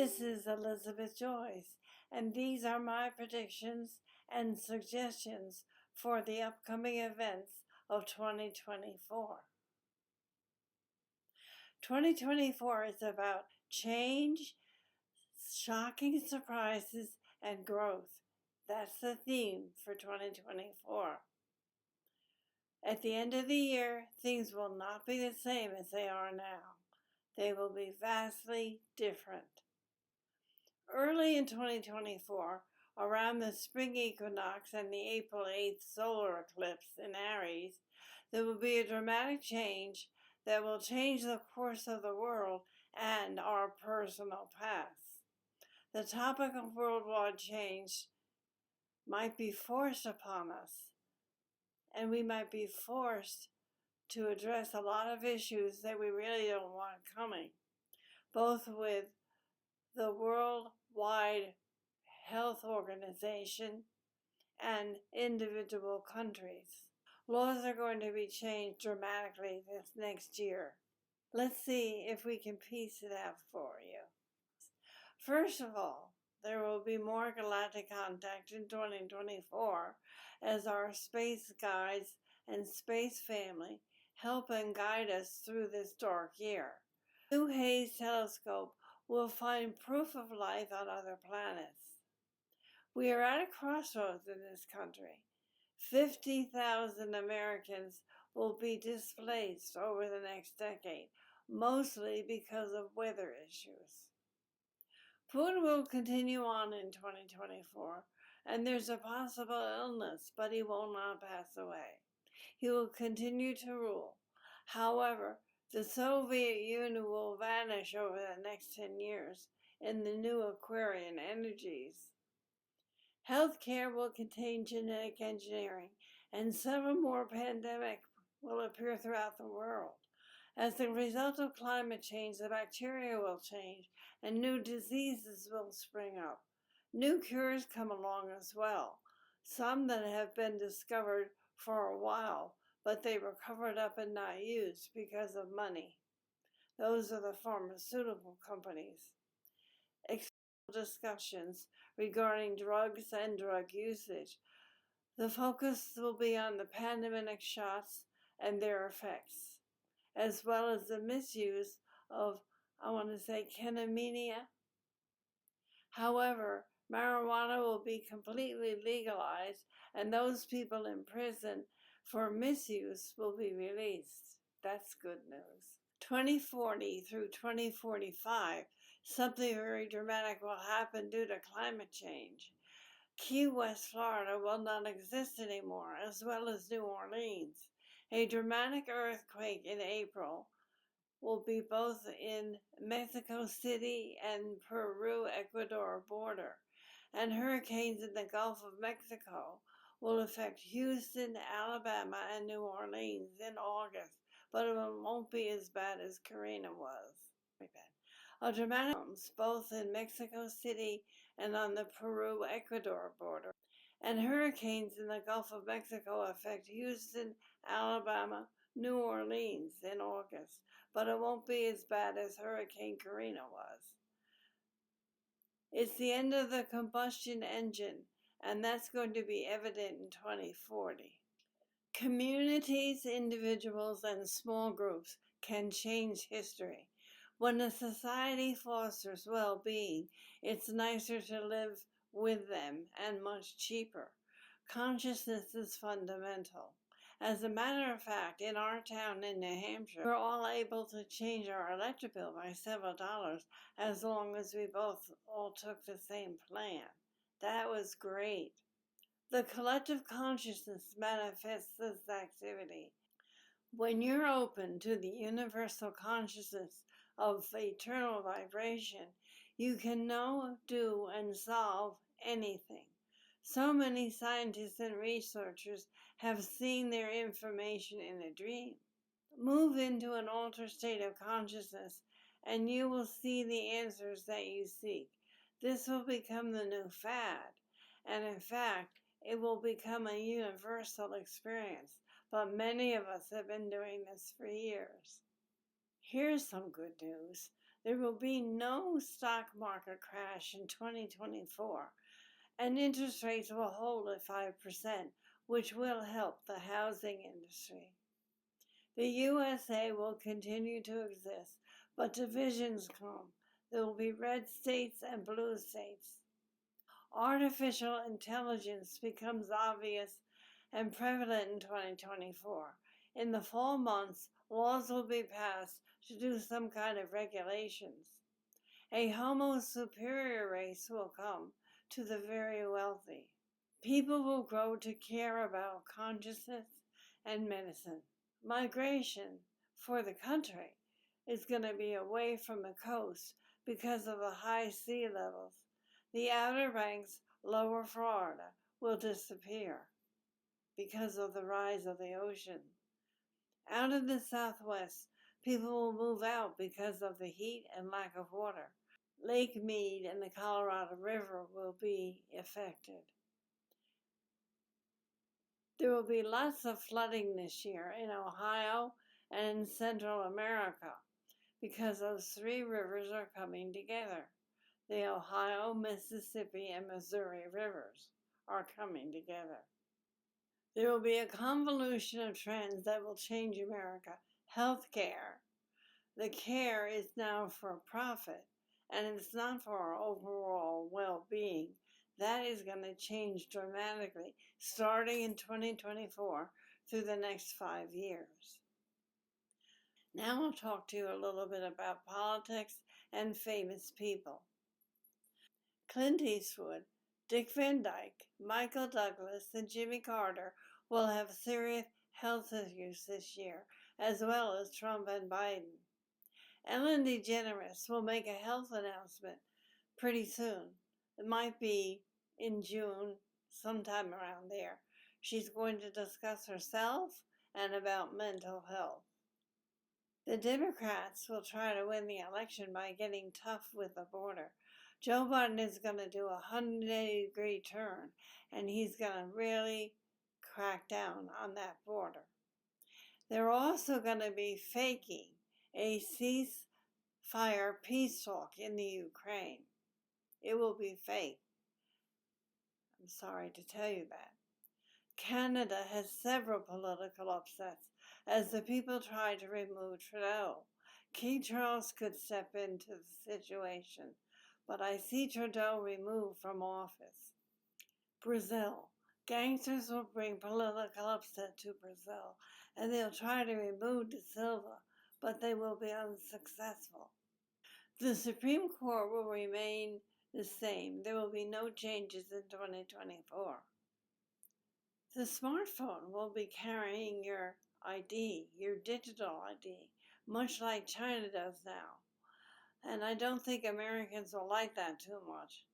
This is Elizabeth Joyce, and these are my predictions and suggestions for the upcoming events of 2024. 2024 is about change, shocking surprises, and growth. That's the theme for 2024. At the end of the year, things will not be the same as they are now. They will be vastly different. Early in 2024, around the spring equinox and the April 8th solar eclipse in Aries, there will be a dramatic change that will change the course of the world and our personal paths. The topic of worldwide change might be forced upon us, and we might be forced to address a lot of issues that we really don't want coming, both with the Worldwide Health Organization and individual countries. Laws are going to be changed dramatically this next year. Let's see if we can piece it out for you. First of all, there will be more galactic contact in 2024 as our space guides and space family help and guide us through this dark year. The New Haze telescope will find proof of life on other planets. We are at a crossroads in this country. 50,000 Americans will be displaced over the next decade, mostly because of weather issues. Putin will continue on in 2024, and there's a possible illness, but he will not pass away. He will continue to rule. However, the Soviet Union will vanish over the next 10 years in the new Aquarian energies. Healthcare will contain genetic engineering, and several more pandemics will appear throughout the world. As a result of climate change, the bacteria will change, and new diseases will spring up. New cures come along as well, some that have been discovered for a while, but they were covered up and not used because of money. Those are the pharmaceutical companies. Discussions regarding drugs and drug usage. The focus will be on the pandemic shots and their effects, as well as the misuse of, ketamine. However, marijuana will be completely legalized, and those people in prison for misuse will be released. That's good news. 2040 through 2045, something very dramatic will happen due to climate change. Key West, Florida will not exist anymore, as well as New Orleans. A dramatic earthquake in April will be both in Mexico City and Peru-Ecuador border, and hurricanes in the Gulf of Mexico will affect Houston, Alabama, and New Orleans in August, but it won't be as bad as Karina was. A dramatic both in Mexico City and on the Peru-Ecuador border, and hurricanes in the Gulf of Mexico affect Houston, Alabama, New Orleans in August, but it won't be as bad as Hurricane Karina was. It's the end of the combustion engine, and that's going to be evident in 2040. Communities, individuals, and small groups can change history. When a society fosters well-being, it's nicer to live with them and much cheaper. Consciousness is fundamental. As a matter of fact, in our town in New Hampshire, we're all able to change our electric bill by several dollars as long as we all took the same plan. That was great. The collective consciousness manifests this activity. When you're open to the universal consciousness of eternal vibration, you can know, do, and solve anything. So many scientists and researchers have seen their information in a dream. Move into an altered state of consciousness, and you will see the answers that you seek. This will become the new fad, and in fact, it will become a universal experience, but many of us have been doing this for years. Here's some good news. There will be no stock market crash in 2024, and interest rates will hold at 5%, which will help the housing industry. The USA will continue to exist, but divisions come. There will be red states and blue states. Artificial intelligence becomes obvious and prevalent in 2024. In the fall months, laws will be passed to do some kind of regulations. A Homo superior race will come to the very wealthy. People will grow to care about consciousness and medicine. Migration for the country is going to be away from the coast because of the high sea levels. The Outer Banks, lower Florida, will disappear because of the rise of the ocean. Out of the Southwest, people will move out because of the heat and lack of water. Lake Mead and the Colorado River will be affected. There will be lots of flooding this year in Ohio and in Central America because those three rivers are coming together. The Ohio, Mississippi, and Missouri rivers are coming together. There will be a convolution of trends that will change America. Healthcare. The care is now for profit, and it's not for our overall well-being. That is going to change dramatically starting in 2024 through the next 5 years. Now I'll talk to you a little bit about politics and famous people. Clint Eastwood, Dick Van Dyke, Michael Douglas, and Jimmy Carter will have serious health issues this year, as well as Trump and Biden. Ellen DeGeneres will make a health announcement pretty soon. It might be in June, sometime around there. She's going to discuss herself and about mental health. The Democrats will try to win the election by getting tough with the border. Joe Biden is going to do a 180-degree turn, and he's going to really crack down on that border. They're also going to be faking a ceasefire peace talk in the Ukraine. It will be fake. I'm sorry to tell you that. Canada has several political upsets as the people try to remove Trudeau. King Charles could step into the situation, but I see Trudeau removed from office. Brazil. Gangsters will bring political upset to Brazil, and they'll try to remove De Silva, but they will be unsuccessful. The Supreme Court will remain the same. There will be no changes in 2024. The smartphone will be carrying your ID, your digital ID, much like China does now. And I don't think Americans will like that too much.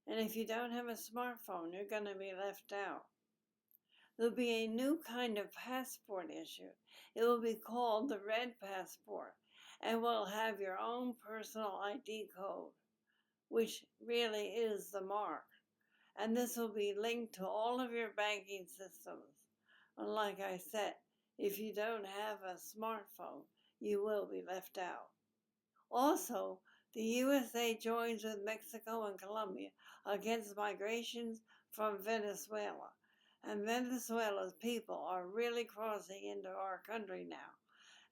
And if you don't have a smartphone, you're going to be left out. There'll be a new kind of passport issued. It will be called the Red Passport and will have your own personal ID code, which really is the mark. And this will be linked to all of your banking systems. And like I said, if you don't have a smartphone, you will be left out. Also, the USA joins with Mexico and Colombia against migrations from Venezuela. And Venezuela's people are really crossing into our country now.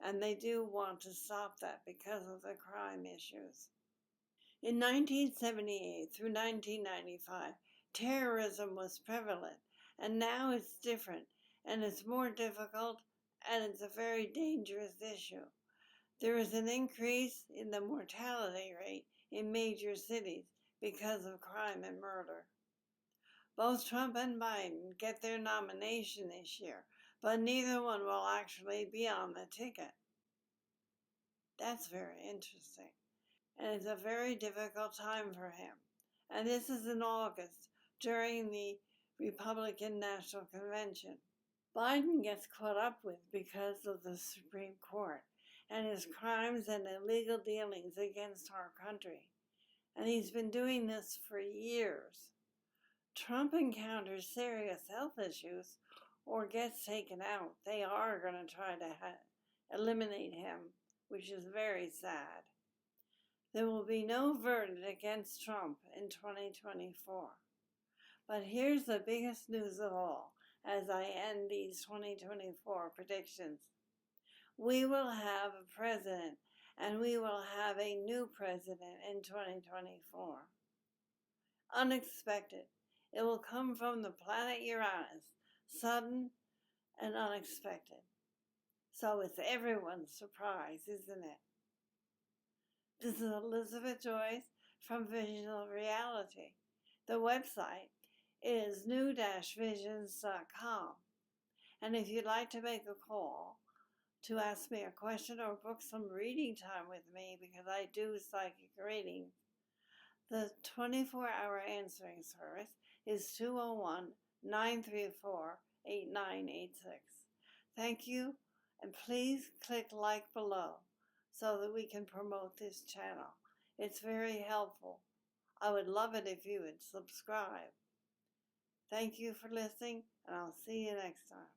And they do want to stop that because of the crime issues. In 1978 through 1995, terrorism was prevalent, and now it's different, and it's more difficult, and it's a very dangerous issue. There is an increase in the mortality rate in major cities because of crime and murder. Both Trump and Biden get their nomination this year, but neither one will actually be on the ticket. That's very interesting. And it's a very difficult time for him. And this is in August, during the Republican National Convention. Biden gets caught up with because of the Supreme Court and his crimes and illegal dealings against our country. And he's been doing this for years. Trump encounters serious health issues or gets taken out. They are going to try to eliminate him which is very sad. There will be no verdict against Trump in 2024. But here's the biggest news of all as I end these 2024 predictions. We will have a president, and we will have a new president in 2024. Unexpected. It will come from the planet Uranus, sudden and unexpected. So it's everyone's surprise, isn't it? This is Elizabeth Joyce from Visional Reality. The website is new-visions.com. And if you'd like to make a call to ask me a question or book some reading time with me, because I do psychic readings, the 24-hour answering service is 201-934-8986. Thank you, and please click like below so that we can promote this channel. It's very helpful. I would love it if you would subscribe. Thank you for listening, and I'll see you next time.